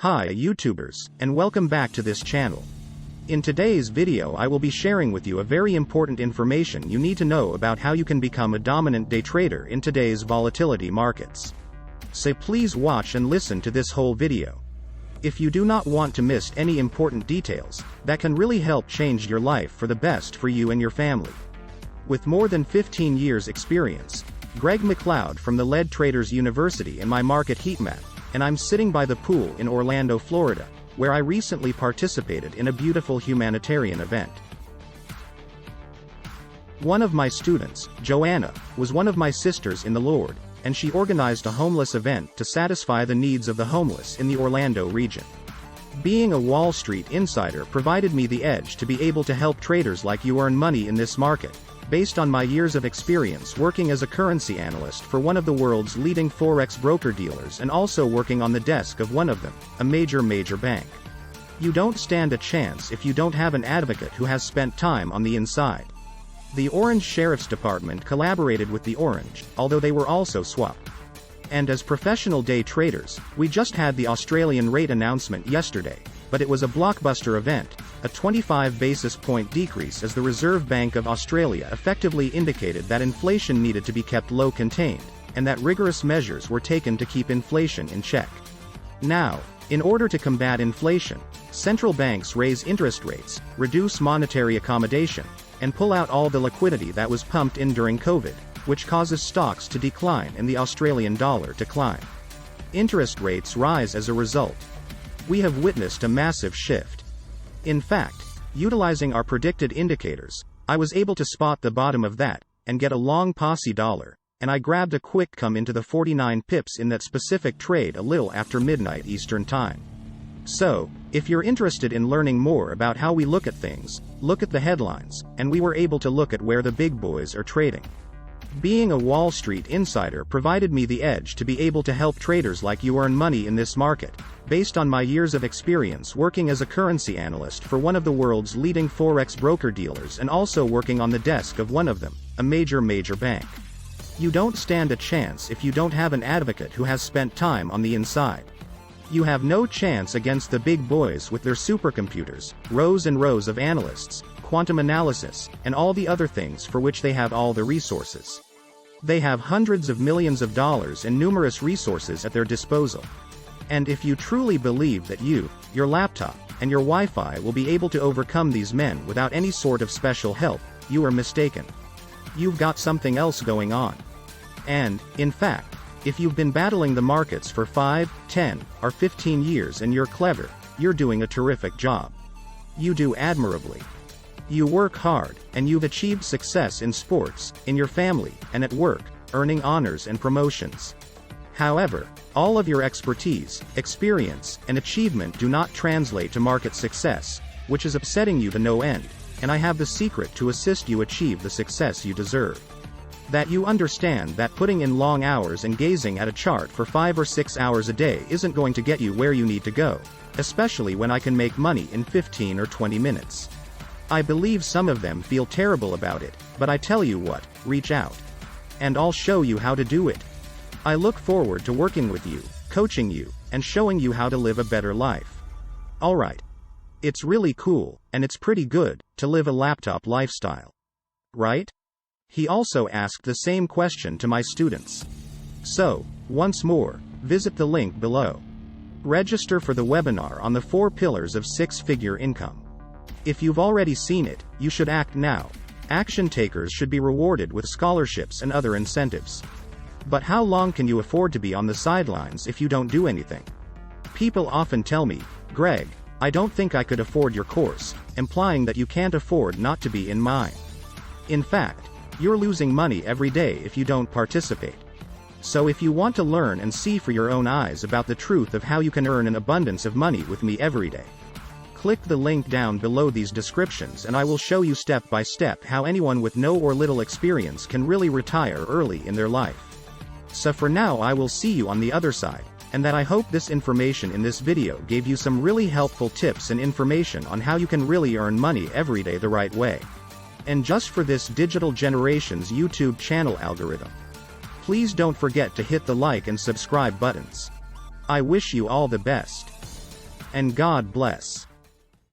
Hi YouTubers, and welcome back to this channel. In today's video I will be sharing with you a very important information you need to know about how you can become a dominant day trader in today's volatility markets. So please watch and listen to this whole video. If you do not want to miss any important details, that can really help change your life for the best for you and your family. With more than 15 years experience, Greg McLeod from the Lead Traders University and my market heatmap, and I'm sitting by the pool in Orlando, Florida, where I recently participated in a beautiful humanitarian event. One of my students, Joanna, was one of my sisters in the Lord, and she organized a homeless event to satisfy the needs of the homeless in the Orlando region. Being a Wall Street insider provided me the edge to be able to help traders like you earn money in this market, based on my years of experience working as a currency analyst for one of the world's leading forex broker-dealers and also working on the desk of one of them, a major bank. You don't stand a chance if you don't have an advocate who has spent time on the inside. The Orange Sheriff's Department collaborated with the Orange, although they were also swapped. And as professional day traders, we just had the Australian rate announcement yesterday, but it was a blockbuster event, a 25 basis point decrease as the Reserve Bank of Australia effectively indicated that inflation needed to be kept low contained, and that rigorous measures were taken to keep inflation in check. Now, in order to combat inflation, central banks raise interest rates, reduce monetary accommodation, and pull out all the liquidity that was pumped in during COVID, which causes stocks to decline and the Australian dollar to climb. Interest rates rise as a result. We have witnessed a massive shift. In fact, utilizing our predicted indicators, I was able to spot the bottom of that, and get a long posse dollar, and I grabbed a quick come into the 49 pips in that specific trade a little after midnight Eastern Time. So, if you're interested in learning more about how we look at things, look at the headlines, and we were able to look at where the big boys are trading. Being a Wall Street insider provided me the edge to be able to help traders like you earn money in this market, based on my years of experience working as a currency analyst for one of the world's leading forex broker-dealers and also working on the desk of one of them, a major bank. You don't stand a chance if you don't have an advocate who has spent time on the inside. You have no chance against the big boys with their supercomputers, rows and rows of analysts, quantum analysis, and all the other things for which they have all the resources. They have hundreds of millions of dollars and numerous resources at their disposal. And if you truly believe that you, your laptop, and your Wi-Fi will be able to overcome these men without any sort of special help, you are mistaken. You've got something else going on. And, in fact, if you've been battling the markets for 5, 10, or 15 years and you're clever, you're doing a terrific job. You do admirably. You work hard, and you've achieved success in sports, in your family, and at work, earning honors and promotions. However, all of your expertise, experience, and achievement do not translate to market success, which is upsetting you to no end, and I have the secret to assist you achieve the success you deserve. That you understand that putting in long hours and gazing at a chart for 5 or 6 hours a day isn't going to get you where you need to go, especially when I can make money in 15 or 20 minutes. I believe some of them feel terrible about it, but I tell you what, reach out. And I'll show you how to do it. I look forward to working with you, coaching you, and showing you how to live a better life. Alright. It's really cool, and it's pretty good, to live a laptop lifestyle. Right? He also asked the same question to my students. So, once more, visit the link below. Register for the webinar on the 4 pillars of 6-figure income. If you've already seen it, you should act now. Action takers should be rewarded with scholarships and other incentives. But how long can you afford to be on the sidelines if you don't do anything? People often tell me, Greg, I don't think I could afford your course, implying that you can't afford not to be in mine. In fact, you're losing money every day if you don't participate. So if you want to learn and see for your own eyes about the truth of how you can earn an abundance of money with me every day, click the link down below these descriptions and I will show you step by step how anyone with no or little experience can really retire early in their life. So for now I will see you on the other side, and that I hope this information in this video gave you some really helpful tips and information on how you can really earn money every day the right way. And just for this digital generation's YouTube channel algorithm. Please don't forget to hit the like and subscribe buttons. I wish you all the best. and God bless.